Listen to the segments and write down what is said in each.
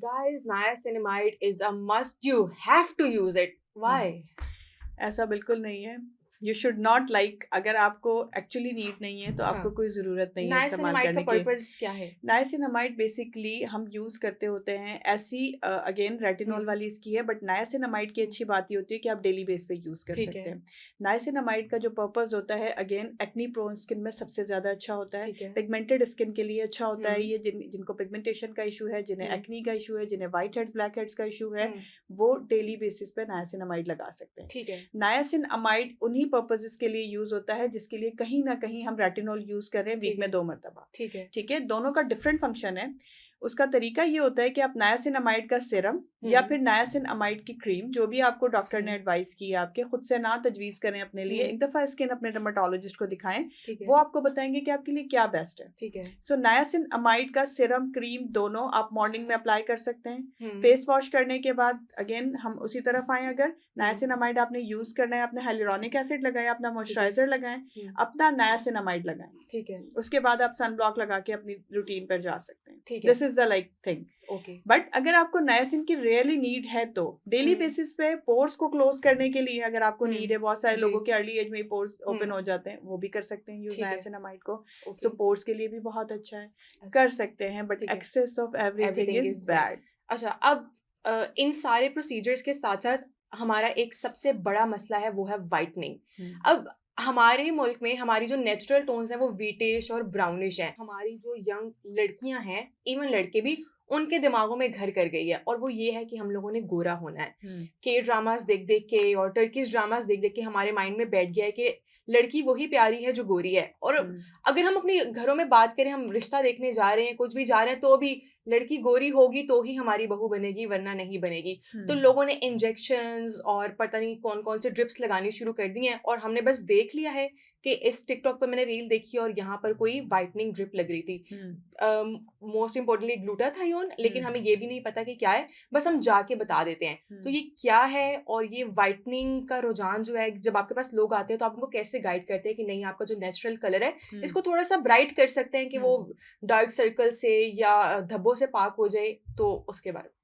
Guys, niacinamide is a must. You have to use it. Why? ऐसा बिल्कुल नहीं है. यू शुड नॉट लाइक, अगर आपको एक्चुअली नीड नहीं है तो हाँ. आपको कोई ज़रूरत नहीं है इस्तेमाल Niacinamide का करने की. पर्पस क्या है? नाइसिनामाइड बेसिकली हम यूज़ करते होते हैं ऐसी, अगेन रेटिनॉल वाली इसकी है, बट नाइसिनामाइड की अच्छी बात ये होती है कि आप डेली बेस पे यूज़ कर ठीक सकते है. हैं. नाइसिनामाइड का जो पर्पस होता है, अगेन एक्नी प्रोन स्किन में सबसे ज़्यादा अच्छा होता है. ठीक है. पिगमेंटेड स्किन के लिए अच्छा होता है. हम्म. ये जिनको पिगमेंटेशन का इशू है, जिन्हें हम्म. एक्नी का इशू है, जिन्हें वाइट हेड्स ब्लैक हेड्स का इशू है, हम्म. वो डेली बेसिस पे नाइसिनामाइड लगा सकते हैं. ठीक है. नाइसिनामाइड उन्हीं पर्पसेस के लिए यूज़ होता है जिसके लिए कहीं ना कहीं हम रेटिनॉल यूज़ कर रहे हैं वीक ठीक में है. 2 मरतबा. ठीक है. ठीक है, दोनों का डिफरेंट फंक्शन है. उसका तरीका ये होता है कि आप नायासिनामाइड का सिरम या फिर नायासिनामाइड की क्रीम, जो भी आपको डॉक्टर ने एडवाइस की है, आपके खुद से ना तजवीज़ करें अपने लिए. एक दफ़ा स्किन अपने डर्मेटोलॉजिस्ट को दिखाएं, ठीक है. वो आपको बताएंगे कि आपके लिए क्या बेस्ट है. ठीक है. सो नायासिनामाइड का सिरम, क्रीम दोनों आप मॉर्निंग में अप्लाई कर सकते हैं. हम्म. फेस वॉश करने के बाद अगेन हम उसी तरफ आएँ, अगर नायासिनामाइड आपने यूज़ करना है, आपने हाइलुरोनिक एसिड लगाएं, अपना मॉइस्चराइजर लगाएं, अपना नायासिनामाइड लगाएं. ठीक है. उसके बाद आप सन ब्लॉक लगा के अपनी रूटीन पर जा सकते हैं. ठीक है. This is the like thing. Okay. But अगर आपको नायासिन की रियली नीड है तो डेली बेसिस पे पोर्स को क्लोज करने के लिए अगर आपको नीड है, बहुत सारे जी. लोगों के अर्ली एज में पोर्स ओपन हो जाते हैं, वो भी कर सकते हैं यूज ठीक है. नायासिनामाइड को. ओके. सो पोर्स के लिए भी बहुत अच्छा है, अच्छा. कर सकते हैं, बट ठीक है. Excess of everything Everything is is bad. Bad. अच्छा, अब इन सारे प्रोसीजर्स के साथ साथ हमारा एक सबसे बड़ा मसला है, वो है वाइटनिंग. अब हमारे मुल्क में हमारी जो नेचुरल टोन्स हैं वो व्हीटिश और ब्राउनिश हैं. हमारी जो यंग लड़कियां हैं, इवन लड़के भी, उनके दिमागों में घर कर गई है, और वो ये है कि हम लोगों ने गोरा होना है. के ड्रामास देख देख के और टर्किश ड्रामास देख देख के हमारे माइंड में बैठ गया है कि लड़की वही प्यारी है जो गोरी है. और अगर हम अपने घरों में बात करें, हम रिश्ता देखने जा रहे हैं, कुछ भी जा रहे हैं, तो भी लड़की गोरी होगी तो ही हमारी बहू बनेगी, वरना नहीं बनेगी. तो लोगों ने इंजेक्शंस और पता नहीं कौन कौन से ड्रिप्स लगानी शुरू कर दी हैं, और हमने बस देख लिया है कि इस टिकटॉक पर मैंने रील देखी और यहाँ पर कोई वाइटनिंग ड्रिप लग रही थी. मोस्ट इम्पोर्टेंटली ग्लूटाथायोन, लेकिन हमें ये भी नहीं पता कि क्या है, बस हम जाके बता देते हैं. तो ये क्या है, और ये वाइटनिंग का रुझान जो है, जब आपके पास लोग आते हैं तो आप उनको कैसे गाइड करते हैं कि नहीं, आपका जो नेचुरल कलर है इसको थोड़ा सा ब्राइट कर सकते हैं कि वो डार्क सर्कल से या धब्बों से पाक हो जाए, तो उसके बारे में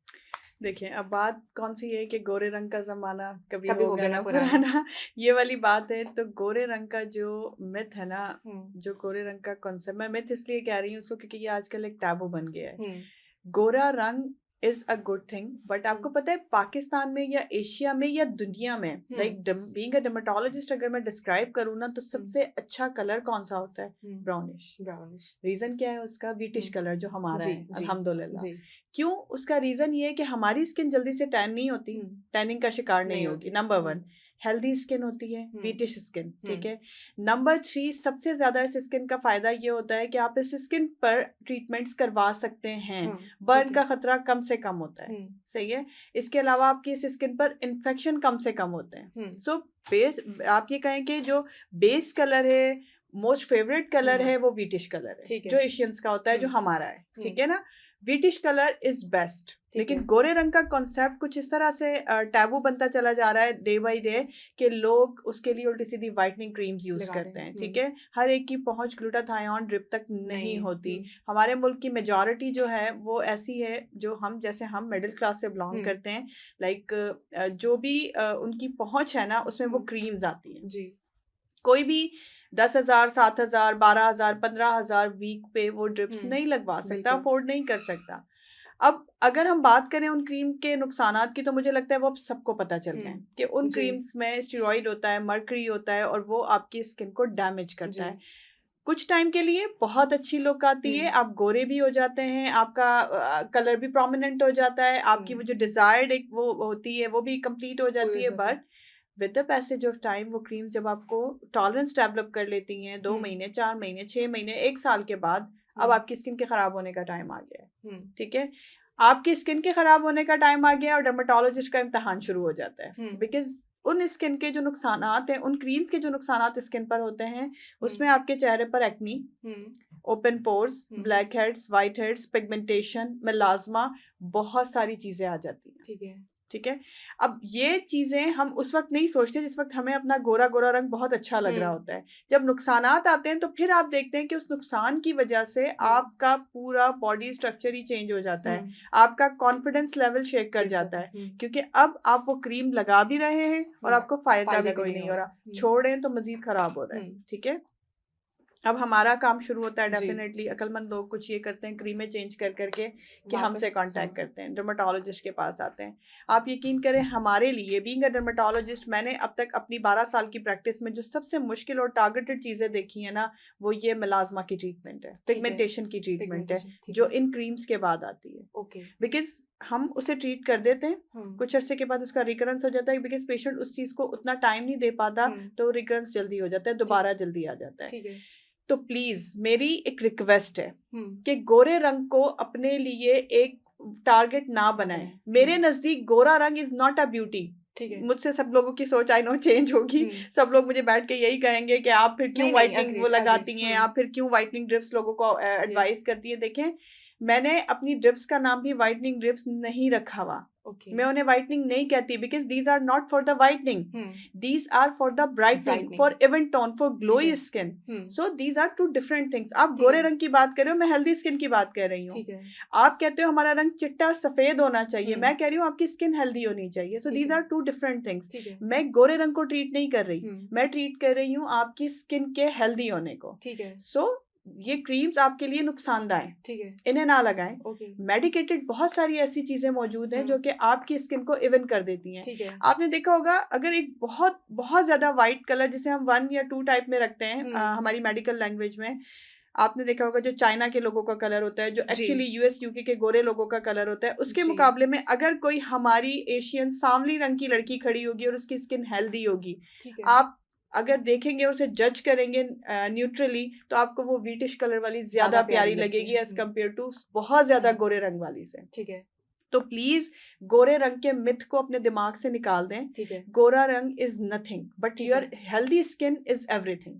देखिए, अब बात कौन सी है कि गोरे रंग का जमाना कभी हो हो गया ना पुराना. ये वाली बात है. तो गोरे रंग का जो मिथ है ना, जो गोरे रंग का कॉन्सेप्ट, मैं मिथ इसलिए कह रही हूँ उसको क्योंकि ये आजकल एक टैबू बन गया है. गोरा रंग is a good thing, but आपको पता है पाकिस्तान में या एशिया में या दुनिया में, लाइक बीइंग अ डर्मेटोलॉजिस्ट अगर मैं डिस्क्राइब करूँ ना, तो सबसे अच्छा कलर कौन सा होता है? ब्राउनिश. रीजन क्या है उसका? व्हीटिश कलर जो हमारा है, अल्हम्दुलिल्लाह. क्यों? उसका रीजन ये है कि हमारी स्किन जल्दी से टैन नहीं होती, टैनिंग का शिकार नहीं होगी. नंबर 1, हेल्दी स्किन होती है, व्हीटिश स्किन. ठीक है. नंबर 3, सबसे ज्यादा इस स्किन का फायदा ये होता है कि आप इस स्किन पर ट्रीटमेंट्स करवा सकते हैं. बर्न का खतरा कम से कम होता है. सही है. इसके अलावा आपकी इस स्किन पर इन्फेक्शन कम से कम होते हैं. सो बेस, आप ये कहें कि जो बेस कलर है, मोस्ट फेवरेट कलर है, वो व्हीटिश कलर है, जो एशियंस का होता है, जो हमारा है. ठीक है ना. Wheatish colour is best. लेकिन गोरे रंग का कॉन्सेप्ट कुछ इस तरह से टैबू बनता चला जा रहा है डे बाय डे कि लोग उसके लिए उल्टी सीधी वाइटनिंग क्रीम्स यूज करते हैं. ठीक है. हर एक की पहुंच ग्लूटाथायोन ड्रिप तक नहीं होती. हमारे मुल्क की मेजॉरिटी जो है वो ऐसी है, जो हम जैसे हम मिडिल क्लास से बिलोंग करते हैं, लाइक जो भी उनकी पहुंच है ना, उसमें वो क्रीम्स आती हैं. कोई भी 10,000, 7,000, 12,000, 15,000 वीक पे वो ड्रिप्स नहीं लगवा सकता, अफोर्ड नहीं कर सकता. अब अगर हम बात करें उन क्रीम के नुकसानात की, तो मुझे लगता है वो अब सबको पता चल गए हैं कि उन क्रीम्स में स्टेरॉइड होता है, मर्करी होता है, और वो आपकी स्किन को डैमेज करता है. कुछ टाइम के लिए बहुत अच्छी लुक आती है, आप गोरे भी हो जाते हैं, आपका कलर भी प्रोमिनेंट हो जाता है, आपकी वो जो डिजायर्ड एक वो होती है वो भी कंप्लीट हो जाती है. But with the passage of time वो क्रीम जब आपको टॉलरेंस डेवलप कर लेती हैं, 2 महीने, 4 महीने, 6 महीने, 1 साल के बाद, अब आपकी स्किन के खराब होने का टाइम आ गया है. ठीक है. आपकी स्किन के खराब होने का टाइम आ गया और डर्मेटोलॉजिस्ट का इम्तिहान शुरू हो जाता है. बिकॉज उन स्किन के जो नुकसानात हैं, उन क्रीम्स के जो नुकसानात स्किन पर होते हैं, उसमें आपके चेहरे पर acne, open pores, black heads, white heads, pigmentation, melasma, बहुत सारी चीजें आ जाती हैं. ठीक है। अब ये चीजें हम उस वक्त नहीं सोचते जिस वक्त हमें अपना गोरा गोरा रंग बहुत अच्छा लग रहा होता है। जब नुकसानात आते हैं तो फिर आप देखते हैं कि उस नुकसान की वजह से आपका पूरा बॉडी स्ट्रक्चर ही चेंज हो जाता है, आपका कॉन्फिडेंस लेवल शेक कर जाता है, क्योंकि अब आप वो क्रीम लगा भी रहे हैं और आपको फायदा भी कोई नहीं हो रहा, छोड़ रहे हैं तो मजीद खराब हो रहा है। ठीक है, अब हमारा काम शुरू होता है डेफिनेटली, अक्लमंद लोग कुछ ये करते हैं, क्रीमें चेंज कर करके कि हमसे कांटेक्ट करते हैं, डर्मेटोलॉजिस्ट के पास आते हैं। आप यकीन करें हमारे लिए बीइंग अ डर्मेटोलॉजिस्ट, मैंने अब तक अपनी 12 साल की प्रैक्टिस में जो सबसे मुश्किल और टारगेटेड चीज़ें देखी है ना, वो ये मिलाजमा की ट्रीटमेंट है, पिगमेंटेशन की ट्रीटमेंट है, जो इन क्रीम्स के बाद आती है। बिकॉज हम उसे ट्रीट कर देते हैं, कुछ अरसे के बाद उसका रिकरेंस हो जाता है, बिकॉज पेशेंट उस चीज़ को उतना टाइम नहीं दे पाता, तो रिकरेंस जल्दी हो जाता है, दोबारा जल्दी आ जाता है। तो प्लीज मेरी एक रिक्वेस्ट है कि गोरे रंग को अपने लिए एक टारगेट ना बनाएं। मेरे नजदीक गोरा रंग इज नॉट अ ब्यूटी। मुझसे सब लोगों की सोच आई नो चेंज होगी, सब लोग मुझे बैठ के यही कहेंगे कि आप फिर क्यों व्हाइटनिंग वो लगाती हैं, आप फिर क्यों व्हाइटनिंग ड्रिप्स लोगों को एडवाइस करती है। देखें, मैंने अपनी ड्रिप्स का नाम भी व्हाइटनिंग ड्रिप्स नहीं रखा हुआ। मैं उन्हें व्हाइटनिंग नहीं कहती, because these are not for the whitening, these are for the brightening, for even tone, for glowy skin. So these are two different things. आप गोरे रंग की बात कर रहे हो, मैं हेल्दी स्किन की बात कर रही हूँ। आप कहते हो हमारा रंग चिट्टा सफेद होना चाहिए, मैं कह रही हूँ आपकी स्किन हेल्दी होनी चाहिए। So these are two different things. मैं गोरे रंग को ट्रीट नहीं कर रही, मैं ट्रीट कर रही हूँ आपकी स्किन के हेल्दी होने को। सो ये क्रीम्स आपके लिए नुकसानदायक है, ठीक है, इन्हें ना लगाएं। मेडिकेटेड बहुत सारी ऐसी चीजें मौजूद हैं जो कि आपकी स्किन को इवन कर देती हैं। आपने देखा होगा, अगर एक बहुत बहुत ज्यादा वाइट कलर जिसे हम 1 या 2 टाइप में रखते हैं हमारी मेडिकल लैंग्वेज में, आपने देखा होगा जो चाइना के लोगों का कलर होता है, जो एक्चुअली यूएस यूके के गोरे लोगों का कलर होता है, उसके मुकाबले में अगर कोई हमारी एशियन सांवली रंग की लड़की खड़ी होगी और उसकी स्किन हेल्दी होगी, आप अगर देखेंगे और उसे जज करेंगे न्यूट्रली, तो आपको वो व्हीटिश कलर वाली ज्यादा प्यारी लगेगी एज कम्पेयर टू बहुत ज्यादा गोरे रंग वाली से। ठीक है, तो प्लीज गोरे रंग के मिथ को अपने दिमाग से निकाल दें। गोरा रंग is nothing but your healthy skin is everything.